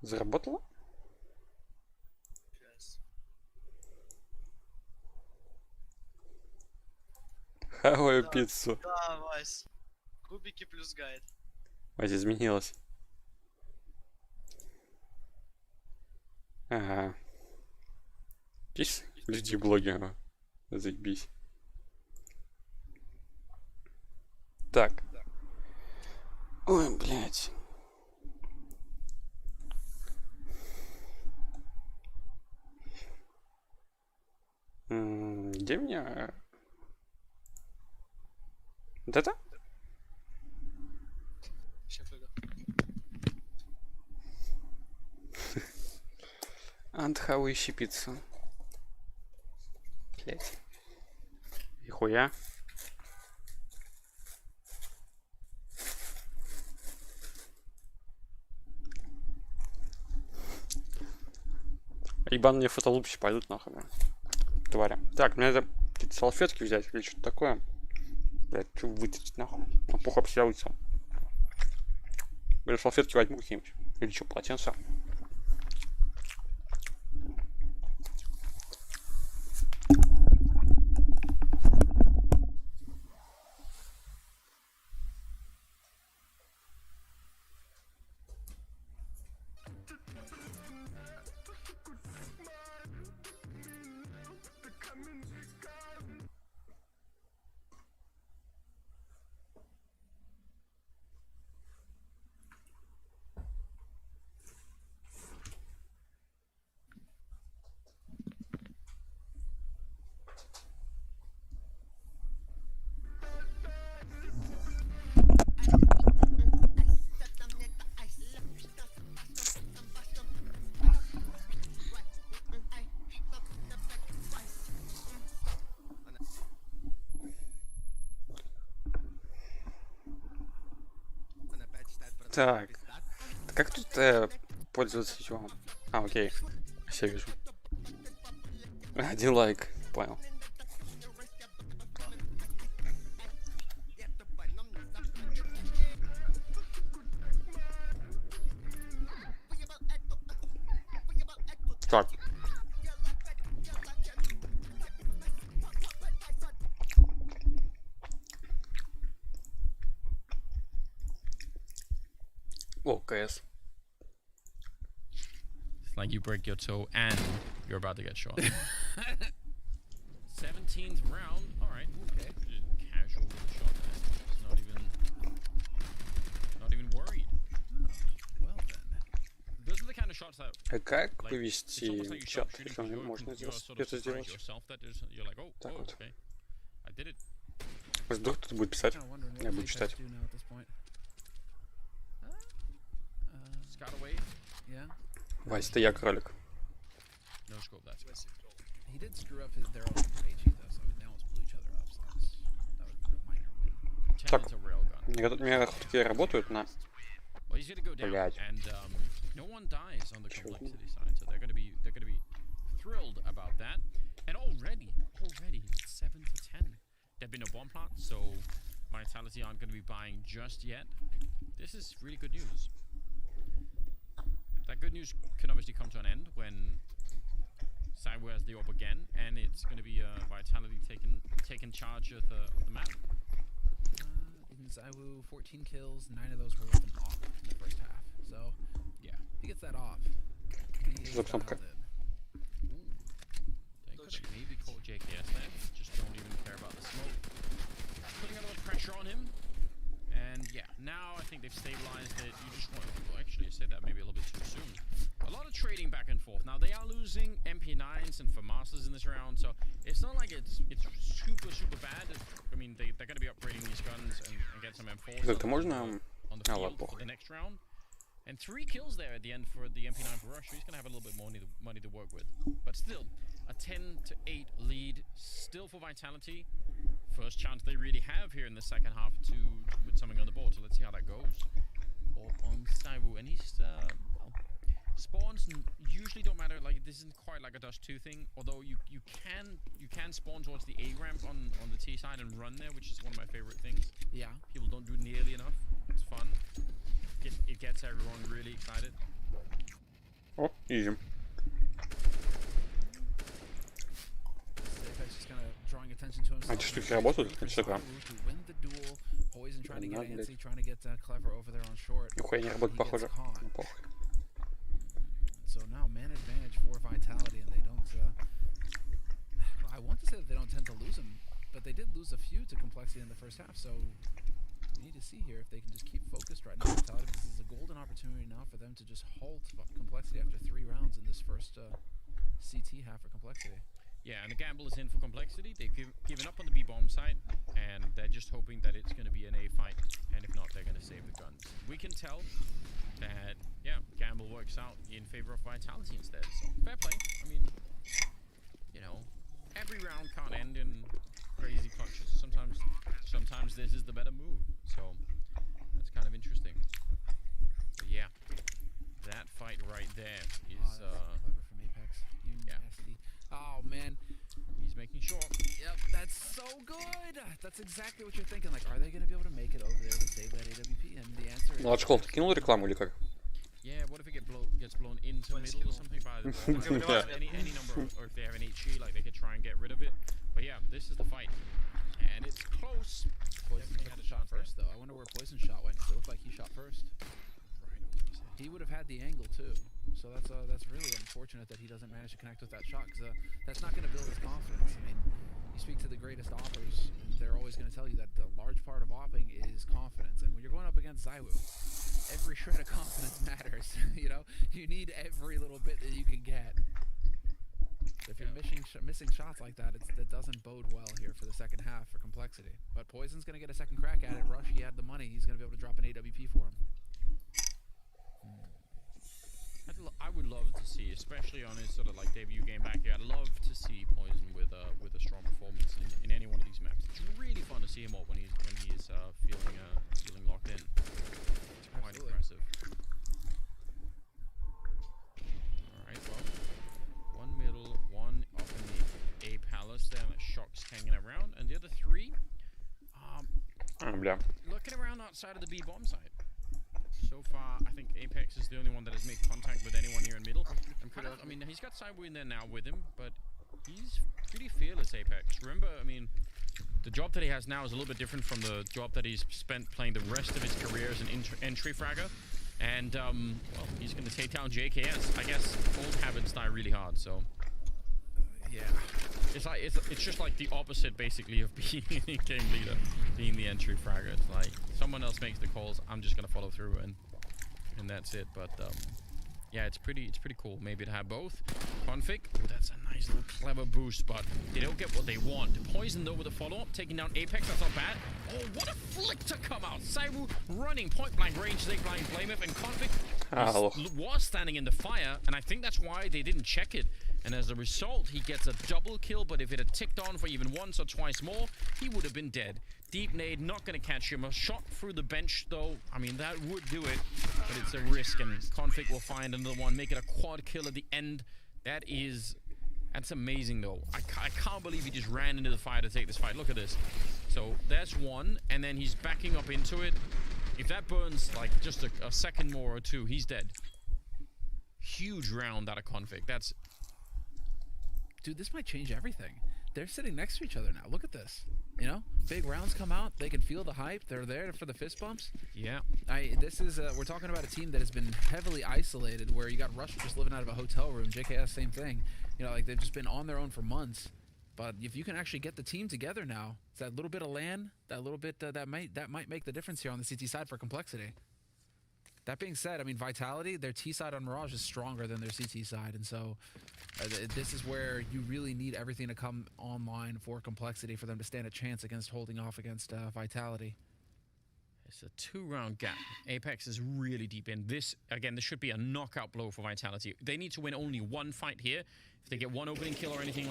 Заработало? Хаваю Да, пиццу. да, Вась. Кубики плюс гайд. Вась, изменилось. Ага. Есть люди-блогеры. Заебись. Так. Ой, блядь. Где меня? Вот это? Сейчас выйду. Антхау ищи пиццу. Блять. И хуя. Ебан мне фотолупщи пойдут нахуй, бля. Тваря. Так, мне надо какие-то салфетки взять или что-то такое. Блять, что вытереть нахуй. А пух об себя вытел. Или салфетки возьму какие-нибудь. Или что, полотенце. Так. Как тут пользоваться ютубом? А, окей. Все вижу. Один лайк. Понял. Так. О, КС. It's like you break your toe and you're about to get shot. 17th round. All right. Okay. Just casual little shot there. Just not even worried. Well then. Those are the kind of shots that. А как Like, it's almost like повести you чат? start shooting Что because можно you're sort of это surprised сделать? yourself that you're like, oh, Так oh, вот. okay, I did it. Вдруг кто-то будет писать. Kinda wondering what Я the буду big читать. guys do now at this point. Scout away. Yeah. Вась, это я кролик. No scope. That's Вася крол. He did screw up their own HE though, so they almost blew each other up. So that was a minor win. 10 Так. is a railgun. У меня такие работают на... Well, he's gonna go down, Блядь. and no one dies on the Чего? complexity side, so they're gonna be thrilled about that. And already, it's 7 to 10. There've been no bomb plant, so Vitality aren't gonna be buying just yet. This is really good news. That good news can obviously come to an end when Hawaiiu has the orb again, and it's gonna be Vitality taking charge of the map. In Hawaiiu, 14 kills, 9 of those were with an off in the first half. So, Yeah. if he gets that off, he is За кнопкой. dialed in. They could have maybe caught JKS there. Just don't even care about the smoke. Putting a lot of pressure on him. And yeah, now I think they've stabilized it. You just want to, well, actually, I said that maybe a little bit too soon. A lot of trading back and forth. Now they are losing MP9s and FAMASas in this round, so it's not like it's super bad. I mean, they're going to be upgrading these guns and get some M4s Это можно... on the А, ладно, field for похуй. the next round. And 3 kills there at the end for the MP9 for Rush. So he's going to have a little bit more money to work with. But still, a 10 to 8 lead still for Vitality. First chance they really have here in the second half to put something on the board. So let's see how that goes. Or on Hawaiiu. And he's, well, spawns usually don't matter. Like, this isn't quite like a Dust 2 thing. Although you can spawn towards the A ramp on the T side and run there, which is one of my favorite things. Yeah. People don't do nearly enough. It's fun. It gets everyone really excited. О, изи. Apex just kind of drawing attention to himself. А эти штуки работают? Это что такое? To win the duel. Poison trying to get Ладно, antsy, trying to get clever over there on short. Нихуя не работает, He gets похоже. caught. Ну, похуй. So now man advantage for Vitality, and they don't. I want to say that they don't tend to lose them, but they did lose a few to Complexity in the first half. So we need to see here if they can just keep focused right now. Vitality, because this is a golden opportunity now for them to just halt Complexity after 3 rounds in this first CT half for Complexity. Yeah, and the gamble is in for Complexity. They've given up on the B-bomb side, and they're just hoping that it's going to be an A fight, and if not, they're going to save the guns. We can tell that, yeah, gamble works out in favor of Vitality instead. So, fair play. I mean, you know, every round can't end in crazy clutches. Sometimes this is the better move. So, that's kind of interesting. But yeah, that fight right there is... clever from Apex. You yeah. nasty. Oh man, He's making sure. yep, that's so good. That's exactly what you're thinking. Like, are they going to be able to make it over there to save that AWP? And the answer is Лачкол, ты кинул рекламу или как? Yeah, what if it gets blown into the middle or something by the ball? Like, any number, or if they have an HE, like they could try and get rid of it. But yeah, this is the fight, and it's close. Poison Definitely took had the a shot chance there. first, though. I wonder where Poison shot went. 'Cause it looked like he shot first. Right over his head. He would have had the angle too. So that's really unfortunate that he doesn't manage to connect with that shot, because that's not going to build his confidence. I mean, you speak to the greatest oppers, and they're always going to tell you that the large part of opping is confidence. And when you're going up against Xywoo, every shred of confidence matters. You know, you need every little bit that you can get. If you're missing shots like that, that doesn't bode well here for the second half for Complexity. But Poison's going to get a second crack at it. Rush, he had the money. He's going to be able to drop an AWP for him. I would love to see, especially on his sort of like debut game back here, I'd love to see Poison with a strong performance in any one of these maps. It's really fun to see him up when he's feeling locked in. It's quite Absolutely. impressive. Alright, well, one middle, one up in the A palace there, and Shock's hanging around, and the other 3 Бля. looking around outside of the B bomb side. So far, I think Apex is the only one that has made contact with anyone here in middle. I mean, he's got Xywoo in there now with him, but he's pretty fearless, Apex. Remember, I mean, the job that he has now is a little bit different from the job that he's spent playing the rest of his career as an entry fragger. And, well, he's going to take down JKS. I guess old habits die really hard, so... Yeah. It's just like the opposite, basically, of being a game leader, being the entry fragger. It's like someone else makes the calls, I'm just gonna follow through, and that's it. But yeah, it's pretty cool. Maybe to have both. Config. Oh, that's a nice little clever boost, but they don't get what they want. Poison though with a follow-up, taking down Apex. That's not bad. Oh, what a flick to come out! Xywoo running point blank range, they blind flame it, and Config was standing in the fire, and I think that's why they didn't check it. And as a result, he gets a double kill, but if it had ticked on for even once or twice more, he would have been dead. Deep nade, not going to catch him. A shot through the bench, though, I mean, that would do it, but it's a risk, and Config will find another one, make it a quad kill at the end. That's amazing, though. I can't believe he just ran into the fire to take this fight. Look at this. So, there's one, and then he's backing up into it. If that burns, like, just a second more or two, he's dead. Huge round out of Config. That's... Dude, this might change everything. They're sitting next to each other now. Look at this. You know, big rounds come out. They can feel the hype. They're there for the fist bumps. Yeah. This is we're talking about a team that has been heavily isolated, where you got Rush just living out of a hotel room. JKS, same thing. You know, like they've just been on their own for months. But if you can actually get the team together now, it's that little bit of LAN, that little bit that might make the difference here on the CT side for Complexity. That being said, I mean, Vitality, their T side on Mirage is stronger than their CT side, and so this is where you really need everything to come online for Complexity for them to stand a chance against holding off against Vitality. It's a 2-round gap. Apex is really deep in. This should be a knockout blow for Vitality. They need to win only one fight here. If they get one opening kill or anything